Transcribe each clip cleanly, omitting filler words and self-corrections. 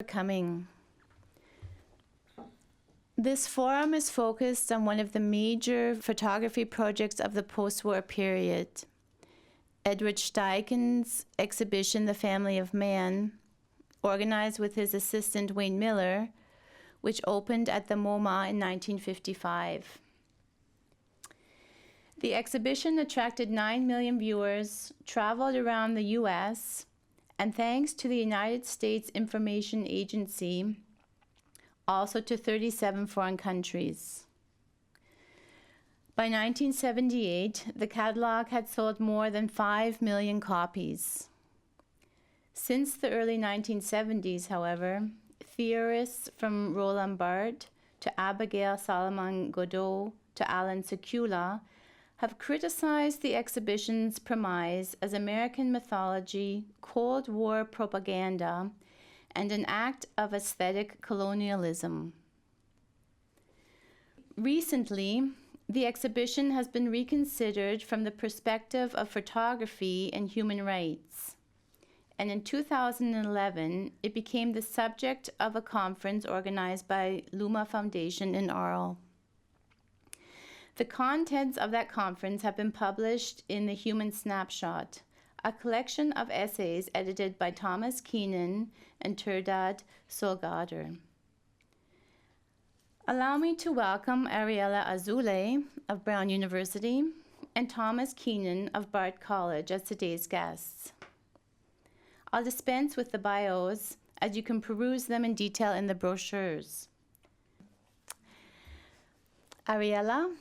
coming. This forum is focused on one of the major photography projects of the post-war period, Edward Steichen's exhibition, The Family of Man, organized with his assistant Wayne Miller, which opened at the MoMA in 1955. The exhibition attracted 9 million viewers, traveled around the US, and thanks to the United States Information Agency, also to 37 foreign countries. By 1978, the catalog had sold more than 5 million copies. Since the early 1970s, however, theorists from Roland Barthes to Abigail Solomon Godot to Alan Sekula have criticized the exhibition's premise as American mythology, Cold War propaganda, and an act of aesthetic colonialism. Recently, the exhibition has been reconsidered from the perspective of photography and human rights. And in 2011, it became the subject of a conference organized by Luma Foundation in Arles. The contents of that conference have been published in The Human Snapshot, a collection of essays edited by Thomas Keenan and Turdad Solgader. Allow me to welcome Ariella Azule of Brown University and Thomas Keenan of Bard College as today's guests. I'll dispense with the bios, as you can peruse them in detail in the brochures. Ariella,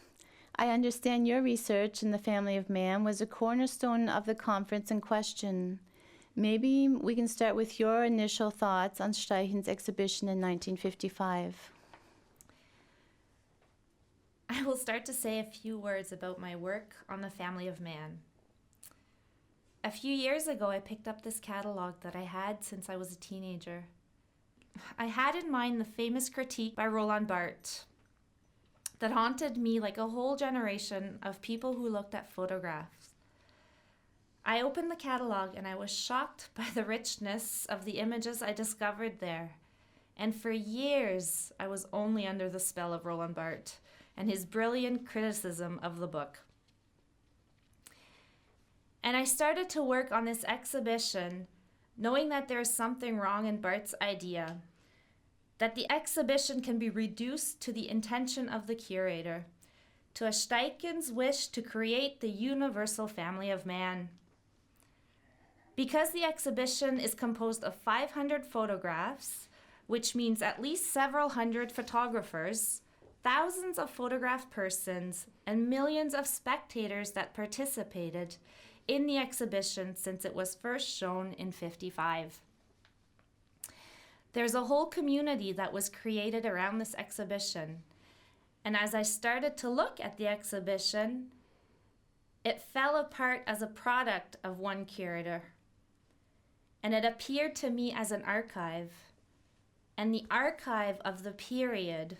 I understand your research in the family of man was a cornerstone of the conference in question. Maybe we can start with your initial thoughts on Steichen's exhibition in 1955. I will start to say a few words about my work on the family of man. A few years ago, I picked up this catalog that I had since I was a teenager. I had in mind the famous critique by Roland Barthes that haunted me like a whole generation of people who looked at photographs. I opened the catalog and I was shocked by the richness of the images I discovered there. And for years, I was only under the spell of Roland Barthes and his brilliant criticism of the book. And I started to work on this exhibition knowing that there is something wrong in Barthes' idea, that the exhibition can be reduced to the intention of the curator, to a Steichen's wish to create the universal family of man. Because the exhibition is composed of 500 photographs, which means at least several hundred photographers, thousands of photographed persons, and millions of spectators that participated in the exhibition since it was first shown in 1955. There's a whole community that was created around this exhibition. And as I started to look at the exhibition, it fell apart as a product of one curator. And it appeared to me as an archive, and the archive of the period.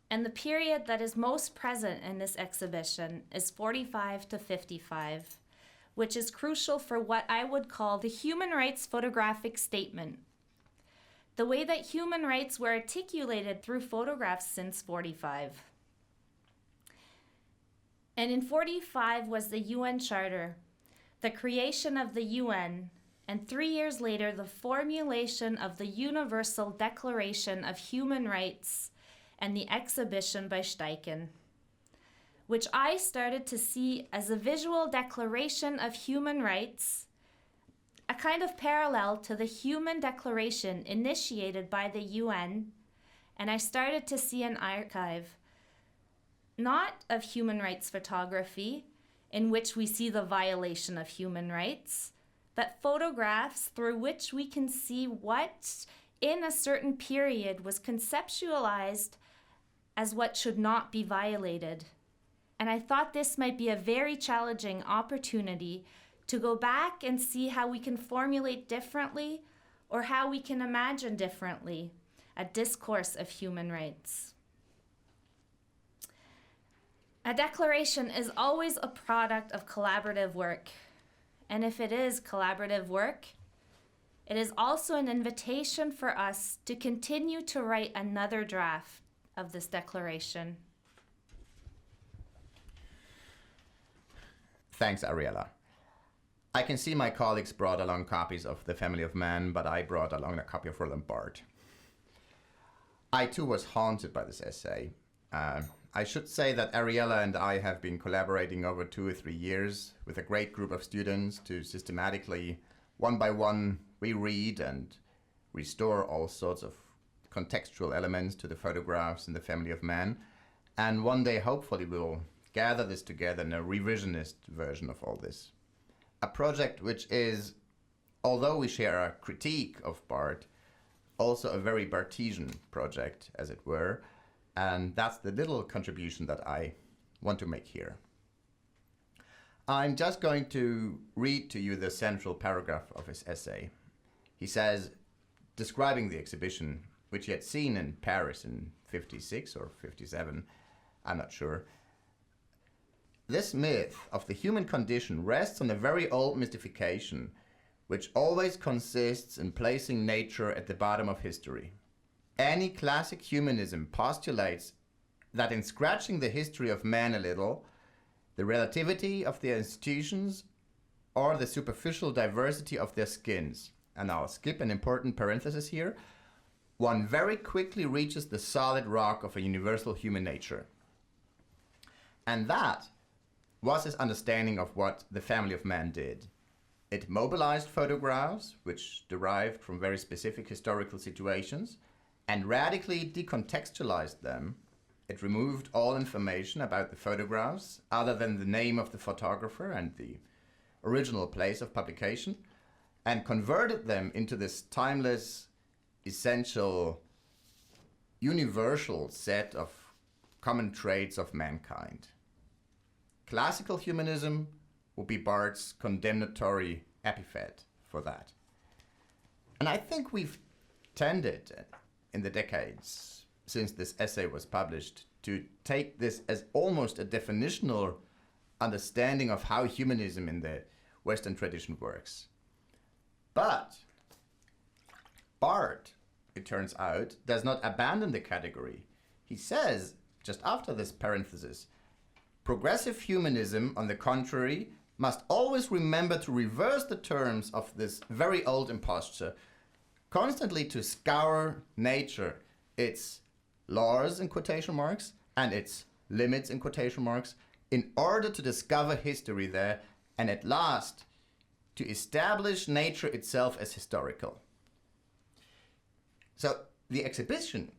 And the period that is most present in this exhibition is 45 to 55, which is crucial for what I would call the human rights photographic statement. The way that human rights were articulated through photographs since 45. And in 45 was the UN Charter, the creation of the UN, and 3 years later, the formulation of the Universal Declaration of Human Rights and the exhibition by Steichen, which I started to see as a visual declaration of human rights, a kind of parallel to the Human Declaration initiated by the UN, and I started to see an archive, not of human rights photography, in which we see the violation of human rights, but photographs through which we can see what in a certain period was conceptualized as what should not be violated. And I thought this might be a very challenging opportunity to go back and see how we can formulate differently or how we can imagine differently a discourse of human rights. A declaration is always a product of collaborative work. And if it is collaborative work, It is also an invitation for us to continue to write another draft of this declaration. Thanks, Ariella. I can see my colleagues brought along copies of The Family of Man, but I brought along a copy of Roland Barthes. I too was haunted by this essay. I should say that Ariella and I have been collaborating over 2 or 3 years with a great group of students to systematically, one by one, reread and restore all sorts of contextual elements to the photographs in The Family of Man. And one day, hopefully, we'll gather this together in a revisionist version of all this. A project which is, although we share a critique of Barthes, also a very Barthesian project, as it were, and that's the little contribution that I want to make here. I'm just going to read to you the central paragraph of his essay. He says, describing the exhibition, which he had seen in Paris in 56 or 57, I'm not sure. This myth of the human condition rests on a very old mystification, which always consists in placing nature at the bottom of history. Any classic humanism postulates that in scratching the history of man a little, the relativity of their institutions or the superficial diversity of their skins, and I'll skip an important parenthesis here, one very quickly reaches the solid rock of a universal human nature. And that was his understanding of what The Family of Man did. It mobilized photographs, which derived from very specific historical situations, and radically decontextualized them. It removed all information about the photographs other than the name of the photographer and the original place of publication, and converted them into this timeless, essential, universal set of common traits of mankind. Classical humanism would be Barthes's condemnatory epithet for that. And I think we've tended in the decades since this essay was published to take this as almost a definitional understanding of how humanism in the Western tradition works. But Barthes, it turns out, does not abandon the category. He says, just after this parenthesis, progressive humanism, on the contrary, must always remember to reverse the terms of this very old imposture, constantly to scour nature, its laws in quotation marks, and its limits in quotation marks, in order to discover history there, and at last to establish nature itself as historical. So the exhibition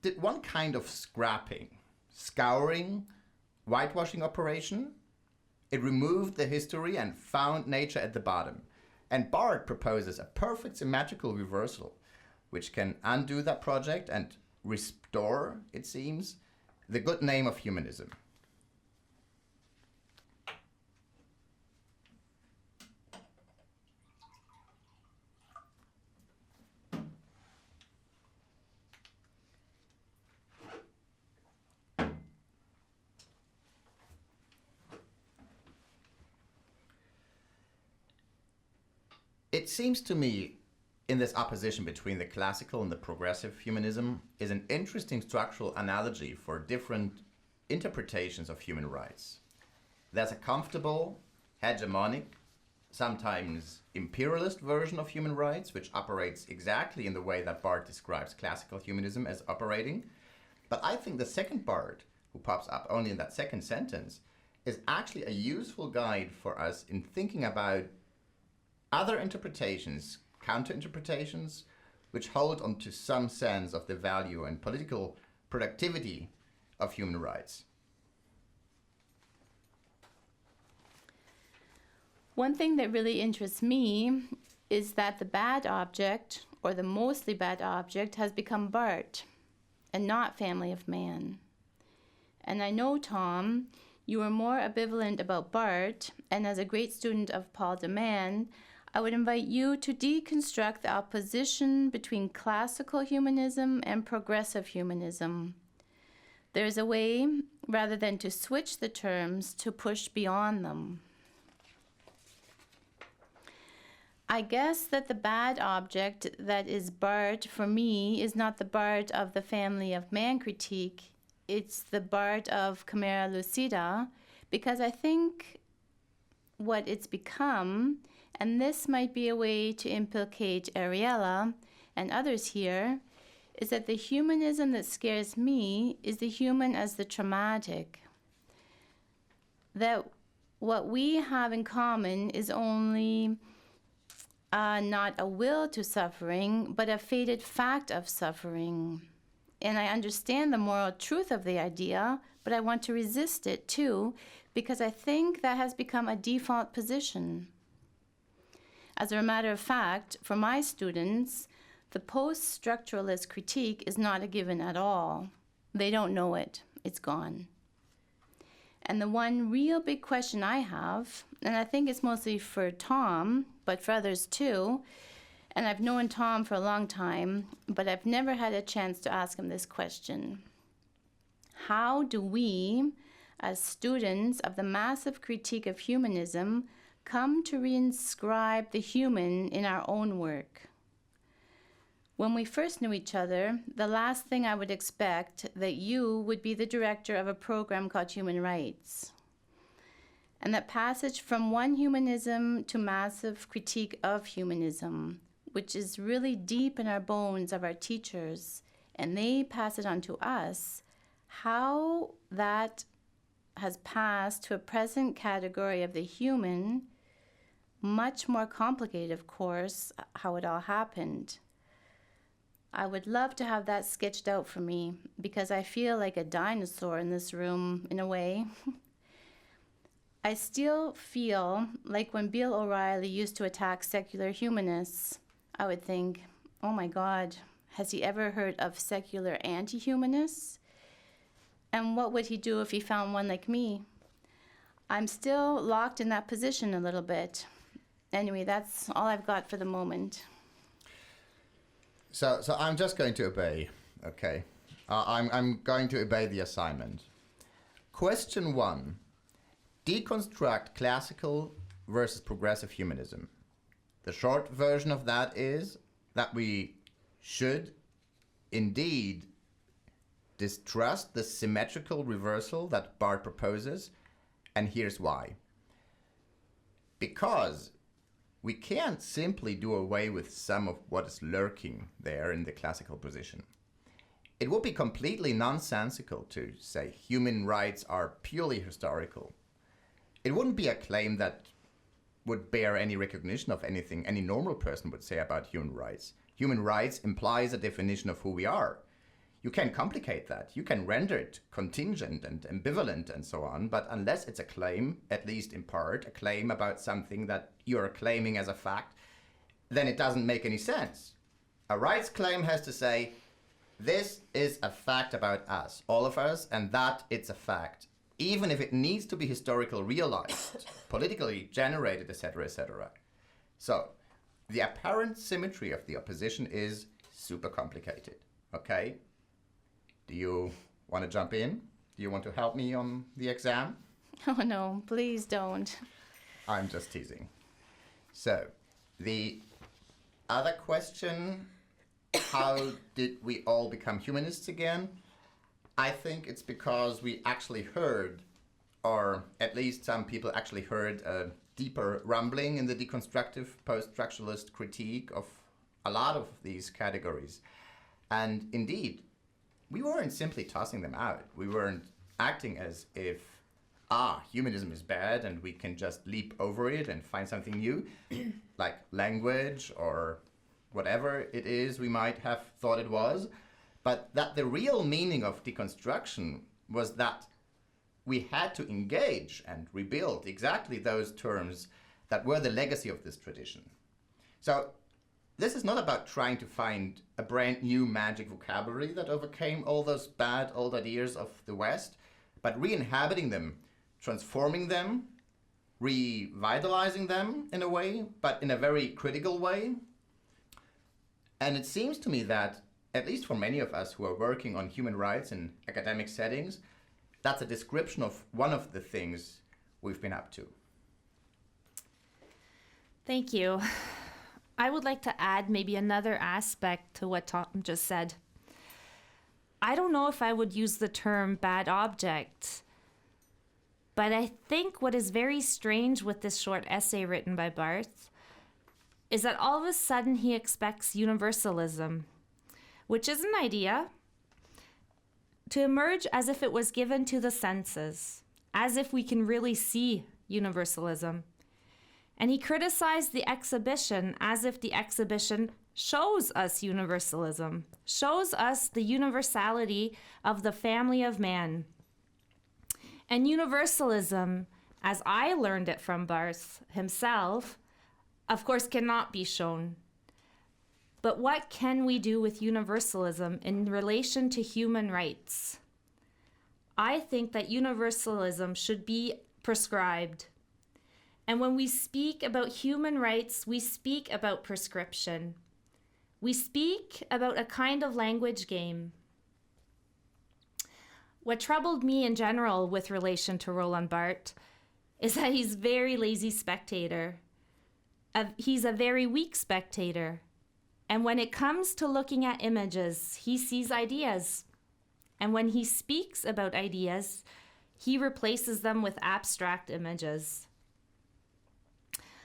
did one kind of scrapping, scouring, whitewashing operation. It removed the history and found nature at the bottom. And Barthes proposes a perfect symmetrical reversal, which can undo that project and restore, it seems, the good name of humanism. It seems to me, in this opposition between the classical and the progressive humanism, is an interesting structural analogy for different interpretations of human rights. There's a comfortable, hegemonic, sometimes imperialist version of human rights, which operates exactly in the way that Barthes describes classical humanism as operating. But I think the second Barthes, who pops up only in that second sentence, is actually a useful guide for us in thinking about other interpretations, counter-interpretations, which hold on to some sense of the value and political productivity of human rights. One thing that really interests me is that the bad object, or the mostly bad object, has become Barthes and not Family of Man. And I know, Tom, you were more ambivalent about Barthes, and as a great student of Paul de Man, I would invite you to deconstruct the opposition between classical humanism and progressive humanism. There's a way, rather than to switch the terms, to push beyond them. I guess that the bad object that is Bart for me is not the Bart of the family of man critique, it's the Bart of Camera Lucida, because I think what it's become, and this might be a way to implicate Ariella and others here, is that the humanism that scares me is the human as the traumatic. That what we have in common is only not a will to suffering, but a fated fact of suffering. And I understand the moral truth of the idea, but I want to resist it too, because I think that has become a default position. As a matter of fact, for my students, the post-structuralist critique is not a given at all. They don't know it. It's gone. And the one real big question I have, and I think it's mostly for Tom, but for others too, and I've known Tom for a long time, but I've never had a chance to ask him this question. How do we, as students of the massive critique of humanism, come to reinscribe the human in our own work? When we first knew each other, the last thing I would expect that you would be the director of a program called Human Rights. And that passage from one humanism to massive critique of humanism, which is really deep in our bones of our teachers, and they pass it on to us, how that has passed to a present category of the human, much more complicated, of course, how it all happened. I would love to have that sketched out for me, because I feel like a dinosaur in this room, in a way. I still feel like when Bill O'Reilly used to attack secular humanists, I would think, oh my God, has he ever heard of secular anti-humanists? And what would he do if he found one like me? I'm still locked in that position a little bit. Anyway, that's all I've got for the moment. So I'm just going to obey, okay? I'm going to obey the assignment. Question 1. Deconstruct classical versus progressive humanism. The short version of that is that we should indeed distrust the symmetrical reversal that Barth proposes, and here's why. Because we can't simply do away with some of what is lurking there in the classical position. It would be completely nonsensical to say human rights are purely historical. It wouldn't be a claim that would bear any recognition of anything any normal person would say about human rights. Human rights implies a definition of who we are. You can complicate that. You can render it contingent and ambivalent and so on, but unless it's a claim, at least in part, a claim about something that you're claiming as a fact, then it doesn't make any sense. A rights claim has to say, this is a fact about us, all of us, and that it's a fact, even if it needs to be historically realized, politically generated, etc., etc. So, the apparent symmetry of the opposition is super complicated, okay? Do you want to jump in? Do you want to help me on the exam? Oh no, please don't. I'm just teasing. So, the other question, how did we all become humanists again? I think it's because we actually heard, or at least some people actually heard, a deeper rumbling in the deconstructive post-structuralist critique of a lot of these categories. And indeed, we weren't simply tossing them out. We weren't acting as if, humanism is bad and we can just leap over it and find something new, like language or whatever it is we might have thought it was. But that the real meaning of deconstruction was that we had to engage and rebuild exactly those terms that were the legacy of this tradition. So this is not about trying to find a brand new magic vocabulary that overcame all those bad old ideas of the West, but re-inhabiting them, transforming them, revitalizing them in a way, but in a very critical way. And it seems to me that, at least for many of us who are working on human rights in academic settings, that's a description of one of the things we've been up to. Thank you. I would like to add maybe another aspect to what Tom just said. I don't know if I would use the term bad object, but I think what is very strange with this short essay written by Barth is that all of a sudden he expects universalism, which is an idea, to emerge as if it was given to the senses, as if we can really see universalism. And he criticized the exhibition as if the exhibition shows us universalism, shows us the universality of the family of man. And universalism, as I learned it from Barth himself, of course cannot be shown. But what can we do with universalism in relation to human rights? I think that universalism should be prescribed. And when we speak about human rights, we speak about prescription. We speak about a kind of language game. What troubled me in general with relation to Roland Barthes is that he's a very lazy spectator. He's a very weak spectator. And when it comes to looking at images, he sees ideas. And when he speaks about ideas, he replaces them with abstract images.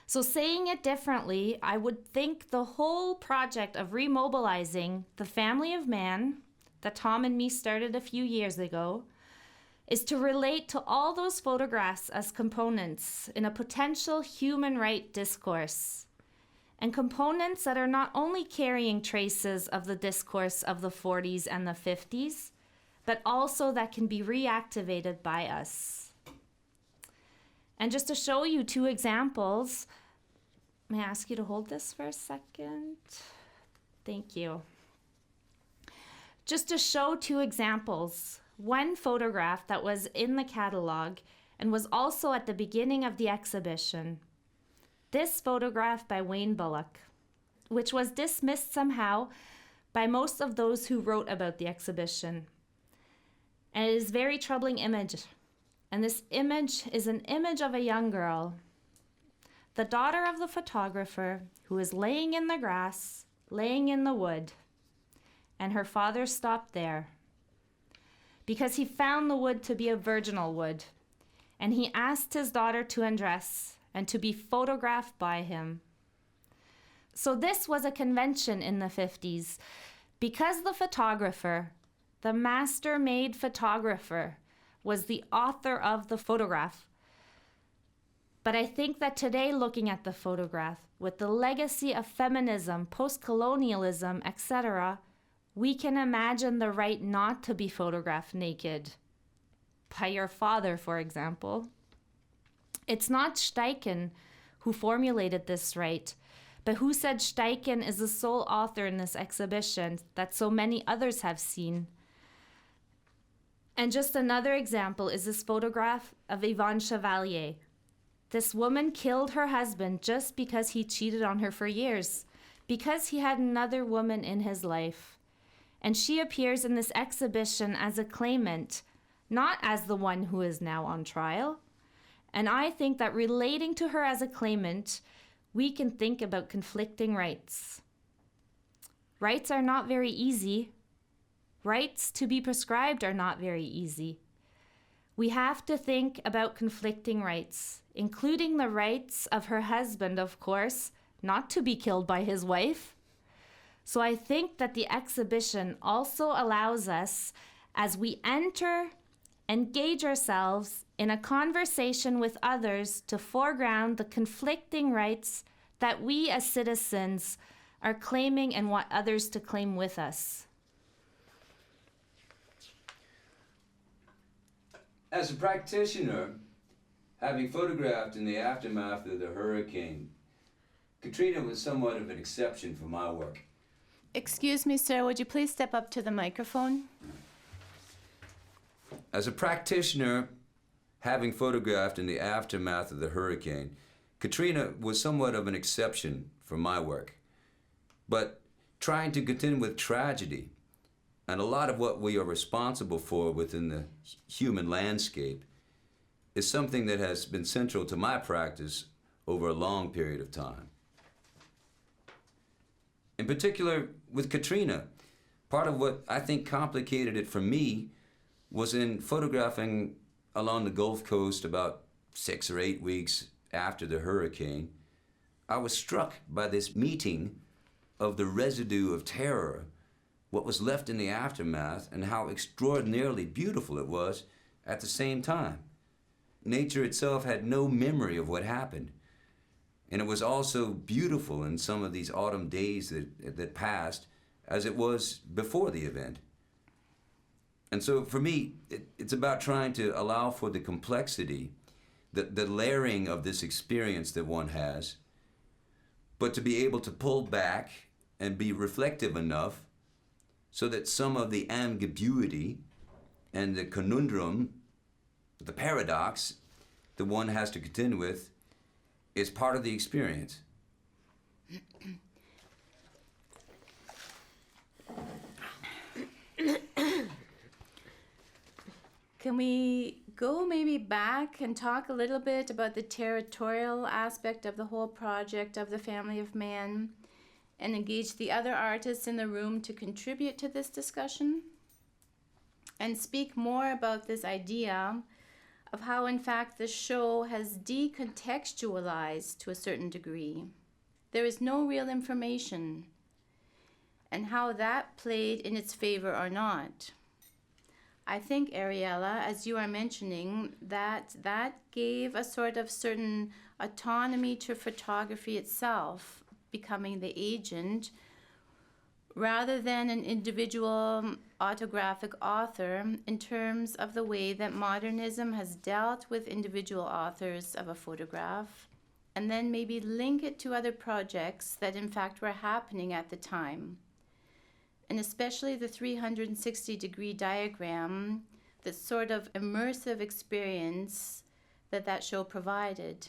So saying it differently, I would think the whole project of remobilizing the family of man that Tom and me started a few years ago is to relate to all those photographs as components in a potential human right discourse, and components that are not only carrying traces of the discourse of the 40s and the 50s, but also that can be reactivated by us. And just to show you two examples, may I ask you to hold this for a second? Thank you. Just to show two examples, one photograph that was in the catalog and was also at the beginning of the exhibition. This photograph by Wayne Bullock, which was dismissed somehow by most of those who wrote about the exhibition. And it is a very troubling image. And this image is an image of a young girl, the daughter of the photographer, who is laying in the grass, laying in the wood. And her father stopped there because he found the wood to be a virginal wood. And he asked his daughter to undress and to be photographed by him. So this was a convention in the 50s because the photographer, the master-made photographer, was the author of the photograph. But I think that today, looking at the photograph, with the legacy of feminism, post-colonialism, etc., we can imagine the right not to be photographed naked. By your father, for example. It's not Steichen who formulated this right, but who said Steichen is the sole author in this exhibition that so many others have seen. And just another example is this photograph of Yvonne Chevalier. This woman killed her husband just because he cheated on her for years, because he had another woman in his life. And she appears in this exhibition as a claimant, not as the one who is now on trial. And I think that relating to her as a claimant, we can think about conflicting rights. Rights are not very easy. Rights to be prescribed are not very easy. We have to think about conflicting rights, including the rights of her husband, of course, not to be killed by his wife. So I think that the exhibition also allows us, as we enter, engage ourselves in a conversation with others to foreground the conflicting rights that we as citizens are claiming and want others to claim with us. As a practitioner, having photographed in the aftermath of the hurricane, Katrina was somewhat of an exception for my work. Excuse me, sir, would you please step up to the microphone? As a practitioner, having photographed in the aftermath of the hurricane, Katrina was somewhat of an exception for my work. But trying to contend with tragedy and a lot of what we are responsible for within the human landscape is something that has been central to my practice over a long period of time. In particular, with Katrina, part of what I think complicated it for me was in photographing along the Gulf Coast about 6 or 8 weeks after the hurricane. I was struck by this meeting of the residue of terror, what was left in the aftermath, and how extraordinarily beautiful it was at the same time. Nature itself had no memory of what happened. And it was also beautiful in some of these autumn days that passed as it was before the event. And so for me, it's about trying to allow for the complexity, the layering of this experience that one has, but to be able to pull back and be reflective enough so that some of the ambiguity and the conundrum, the paradox that one has to contend with is part of the experience. Can we go maybe back and talk a little bit about the territorial aspect of the whole project of the Family of Man and engage the other artists in the room to contribute to this discussion? And speak more about this idea of how, in fact, the show has decontextualized to a certain degree. There is no real information, and how that played in its favor or not. I think, Ariella, as you are mentioning, that gave a sort of certain autonomy to photography itself, becoming the agent, rather than an individual autographic author, in terms of the way that modernism has dealt with individual authors of a photograph, and then maybe link it to other projects that in fact were happening at the time. And especially the 360-degree diagram, the sort of immersive experience that show provided.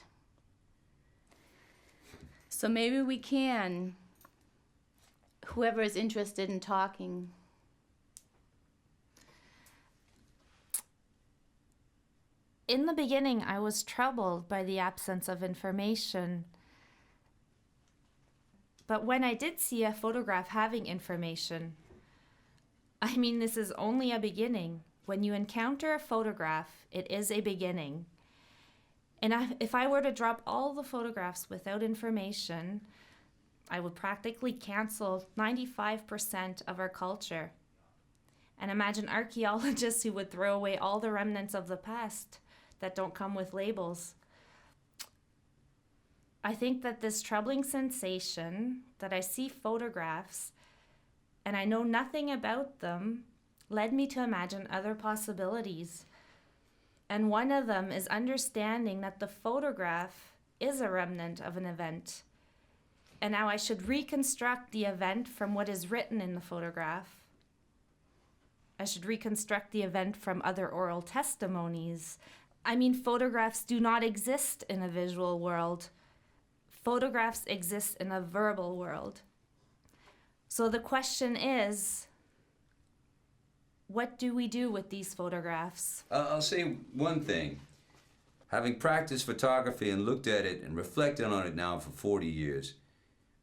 So maybe we can, whoever is interested in talking. In the beginning, I was troubled by the absence of information. But when I did see a photograph having information, I mean, this is only a beginning. When you encounter a photograph, it is a beginning. And if I were to drop all the photographs without information, I would practically cancel 95% of our culture. And imagine archaeologists who would throw away all the remnants of the past that don't come with labels. I think that this troubling sensation that I see photographs and I know nothing about them led me to imagine other possibilities. And one of them is understanding that the photograph is a remnant of an event. And now I should reconstruct the event from what is written in the photograph. I should reconstruct the event from other oral testimonies. I mean, photographs do not exist in a visual world. Photographs exist in a verbal world. So the question is, what do we do with these photographs? I'll say one thing. Having practiced photography and looked at it and reflected on it now for 40 years,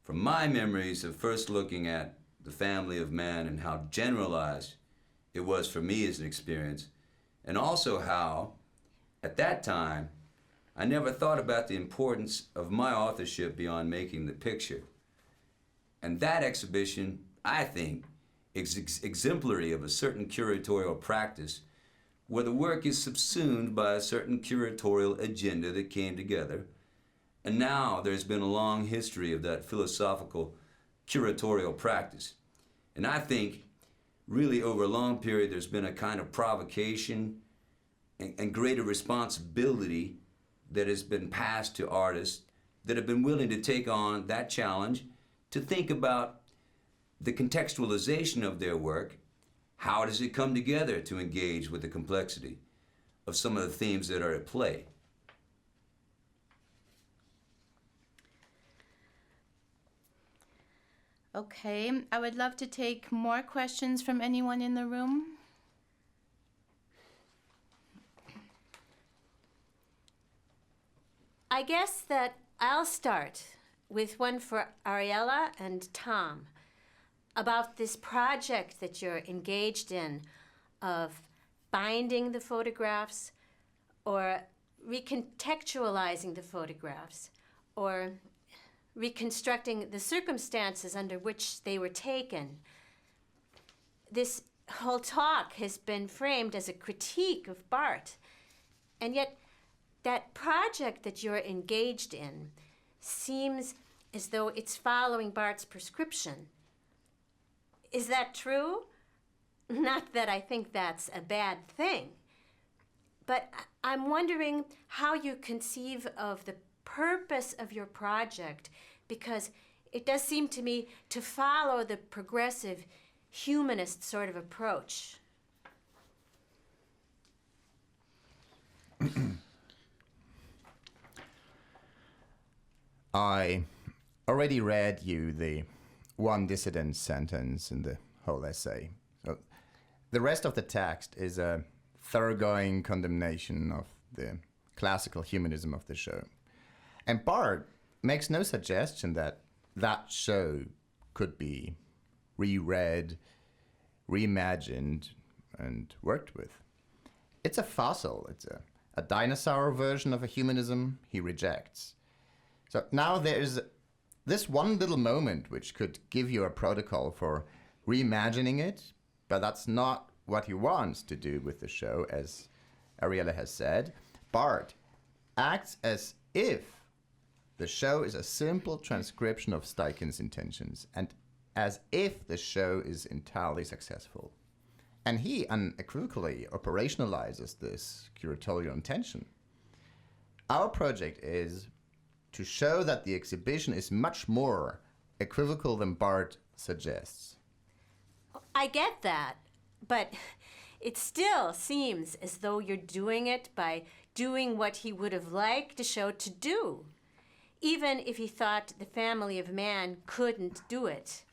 from my memories of first looking at the Family of Man and how generalized it was for me as an experience, and also how, at that time, I never thought about the importance of my authorship beyond making the picture. And that exhibition, I think, is exemplary of a certain curatorial practice where the work is subsumed by a certain curatorial agenda that came together. And now there's been a long history of that philosophical curatorial practice. And I think really over a long period there's been a kind of provocation and greater responsibility that has been passed to artists that have been willing to take on that challenge to think about the contextualization of their work. How does it come together to engage with the complexity of some of the themes that are at play? Okay, I would love to take more questions from anyone in the room. I guess that I'll start with one for Ariella and Tom. about this project that you're engaged in of binding the photographs or recontextualizing the photographs or reconstructing the circumstances under which they were taken. This whole talk has been framed as a critique of Barth, and yet that project that you're engaged in seems as though it's following Barth's prescription. Is that true? Not that I think that's a bad thing, but I'm wondering how you conceive of the purpose of your project, because it does seem to me to follow the progressive humanist sort of approach. I already read you the one dissident sentence in the whole essay. So the rest of the text is a thoroughgoing condemnation of the classical humanism of the show. And Barth makes no suggestion that that show could be reread, reimagined, and worked with. It's a fossil. It's a dinosaur version of a humanism he rejects. So now there's this one little moment which could give you a protocol for reimagining it, but that's not what he wants to do with the show, as Ariella has said. Barth acts as if the show is a simple transcription of Steichen's intentions, and as if the show is entirely successful. And he unequivocally operationalizes this curatorial intention. Our project is to show that the exhibition is much more equivocal than Barth suggests. I get that, but it still seems as though you're doing it by doing what he would have liked the show to do, even if he thought the family of man couldn't do it.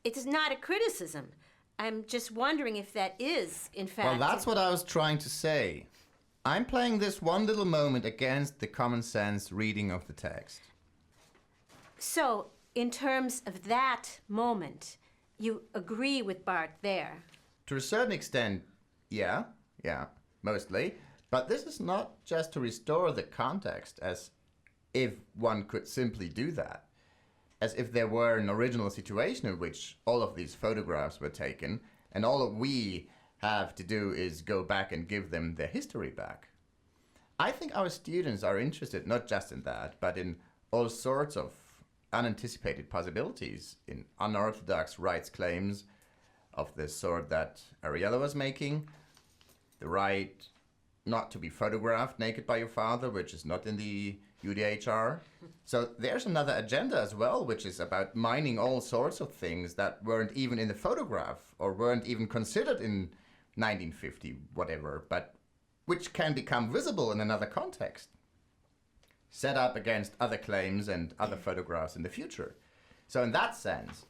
It is not a criticism. I'm just wondering if that is, in fact... Well, that's what I was trying to say. I'm playing this one little moment against the common sense reading of the text. So, in terms of that moment, you agree with Barth there? To a certain extent, yeah, mostly. But this is not just to restore the context, as if one could simply do that. As if there were an original situation in which all of these photographs were taken, and all we have to do is go back and give them their history back. I think our students are interested not just in that, but in all sorts of unanticipated possibilities, in unorthodox rights claims of the sort that Ariella was making, the right not to be photographed naked by your father, which is not in the UDHR. So there's another agenda as well, which is about mining all sorts of things that weren't even in the photograph or weren't even considered in 1950, whatever, but which can become visible in another context, set up against other claims and other photographs in the future. So in that sense,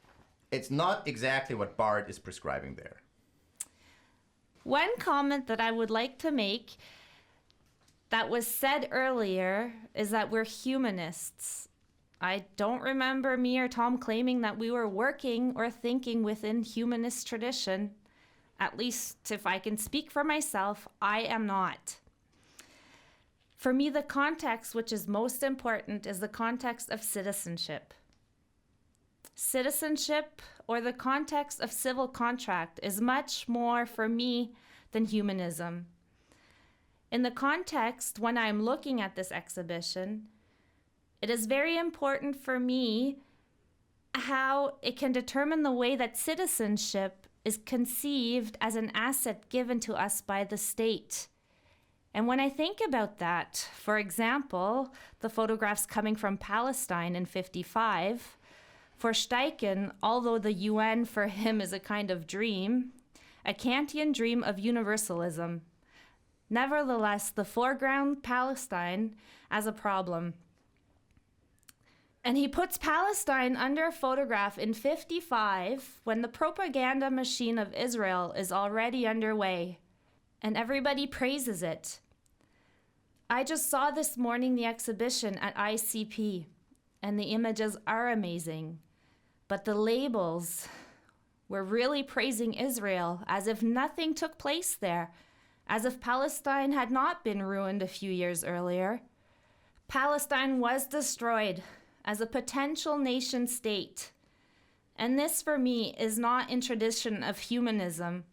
it's not exactly what Barth is prescribing there. One comment that I would like to make that was said earlier is that we're humanists. I don't remember me or Tom claiming that we were working or thinking within humanist tradition. At least if I can speak for myself, I am not. For me, the context which is most important is the context of citizenship. Citizenship, or the context of civil contract, is much more for me than humanism. In the context, when I'm looking at this exhibition, it is very important for me how it can determine the way that citizenship is conceived as an asset given to us by the state. And when I think about that, for example, the photographs coming from Palestine in 1955, for Steichen, although the UN for him is a kind of dream, a Kantian dream of universalism, nevertheless, the foreground Palestine as a problem. And he puts Palestine under a photograph in 1955 when the propaganda machine of Israel is already underway, and everybody praises it. I just saw this morning the exhibition at ICP, and the images are amazing. But the labels were really praising Israel, as if nothing took place there, as if Palestine had not been ruined a few years earlier. Palestine was destroyed as a potential nation state. And this, for me, is not in tradition of humanism,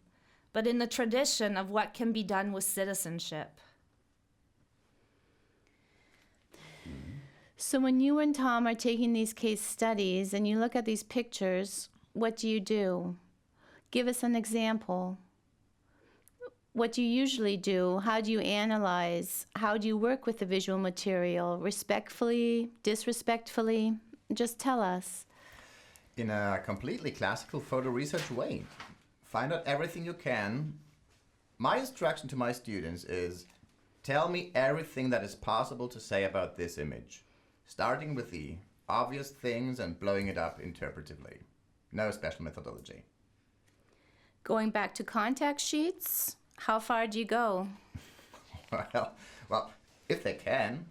but in the tradition of what can be done with citizenship. So when you and Tom are taking these case studies and you look at these pictures, what do you do? Give us an example. What do you usually do? How do you analyze? How do you work with the visual material? Respectfully, disrespectfully? Just tell us. In a completely classical photo research way. Find out everything you can. My instruction to my students is, tell me everything that is possible to say about this image, starting with the obvious things and blowing it up interpretively. No special methodology. Going back to contact sheets, how far do you go? Well, if they can.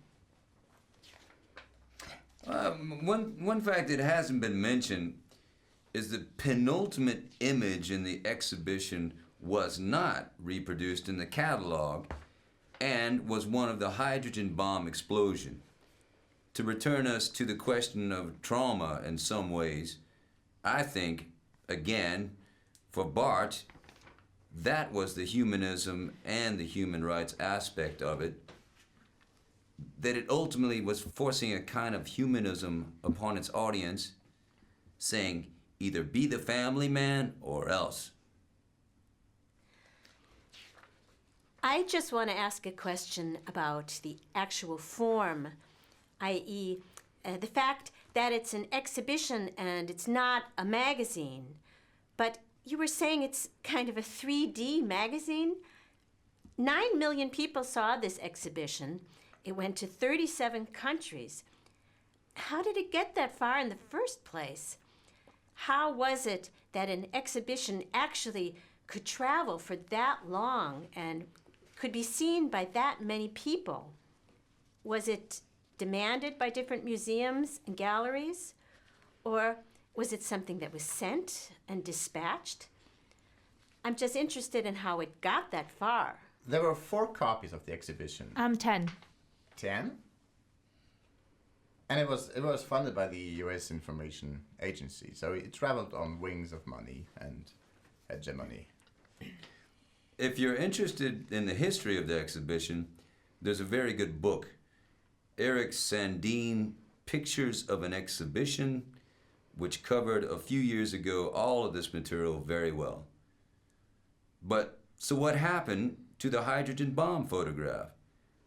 One fact that hasn't been mentioned is the penultimate image in the exhibition was not reproduced in the catalog and was one of the hydrogen bomb explosion. To return us to the question of trauma in some ways, I think, again, for Bart, that was the humanism and the human rights aspect of it, that it ultimately was forcing a kind of humanism upon its audience, saying, either be the family man or else. I just want to ask a question about the actual form, i.e., the fact that it's an exhibition and it's not a magazine. But you were saying it's kind of a 3D magazine? 9 million people saw this exhibition. It went to 37 countries. How did it get that far in the first place? How was it that an exhibition actually could travel for that long and could be seen by that many people? Was it demanded by different museums and galleries? Or was it something that was sent and dispatched? I'm just interested in how it got that far. There were 4 copies of the exhibition. 10. 10? And it was funded by the US Information Agency, so it traveled on wings of money and hegemony. If you're interested in the history of the exhibition, there's a very good book, Eric Sandin, Pictures of an Exhibition, which covered a few years ago all of this material very well. But so what happened to the hydrogen bomb photograph?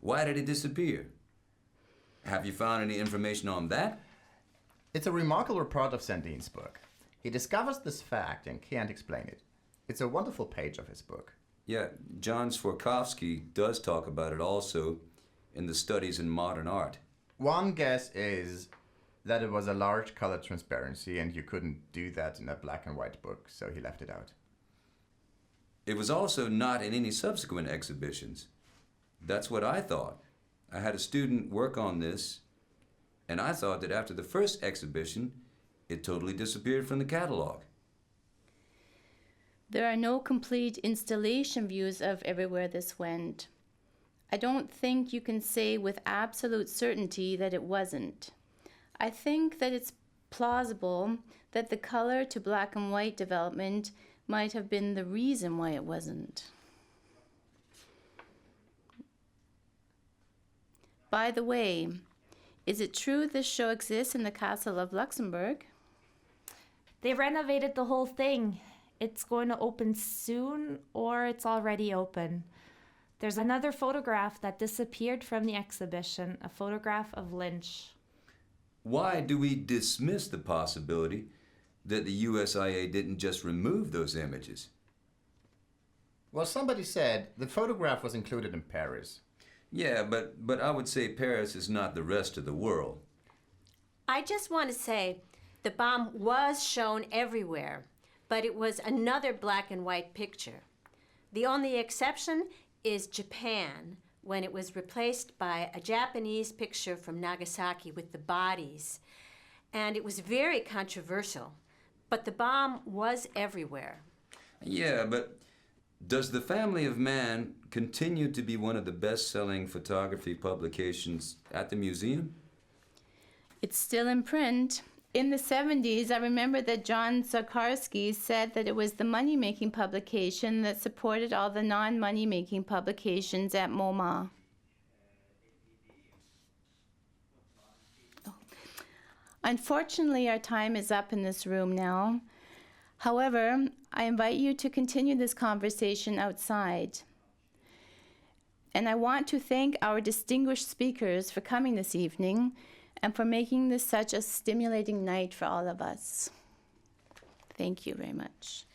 Why did it disappear? Have you found any information on that? It's a remarkable part of Sandin's book. He discovers this fact and can't explain it. It's a wonderful page of his book. Yeah, John Swarkowski does talk about it also in the Studies in Modern Art. One guess is that it was a large color transparency and you couldn't do that in a black and white book, so he left it out. It was also not in any subsequent exhibitions. That's what I thought. I had a student work on this, and I thought that after the first exhibition, it totally disappeared from the catalog. There are no complete installation views of everywhere this went. I don't think you can say with absolute certainty that it wasn't. I think that it's plausible that the color to black and white development might have been the reason why it wasn't. By the way, is it true this show exists in the Castle of Luxembourg? They renovated the whole thing. It's going to open soon, or it's already open. There's another photograph that disappeared from the exhibition, a photograph of Lynch. Why do we dismiss the possibility that the USIA didn't just remove those images? Well, somebody said the photograph was included in Paris. Yeah, but I would say Paris is not the rest of the world. I just want to say the bomb was shown everywhere, but it was another black and white picture. The only exception is Japan, when it was replaced by a Japanese picture from Nagasaki with the bodies. And it was very controversial. But the bomb was everywhere. Yeah, but does The Family of Man continue to be one of the best-selling photography publications at the museum? It's still in print. In the 70s, I remember that John Zakarski said that it was the money-making publication that supported all the non-money-making publications at MoMA. Unfortunately, our time is up in this room now. However, I invite you to continue this conversation outside. And I want to thank our distinguished speakers for coming this evening and for making this such a stimulating night for all of us. Thank you very much.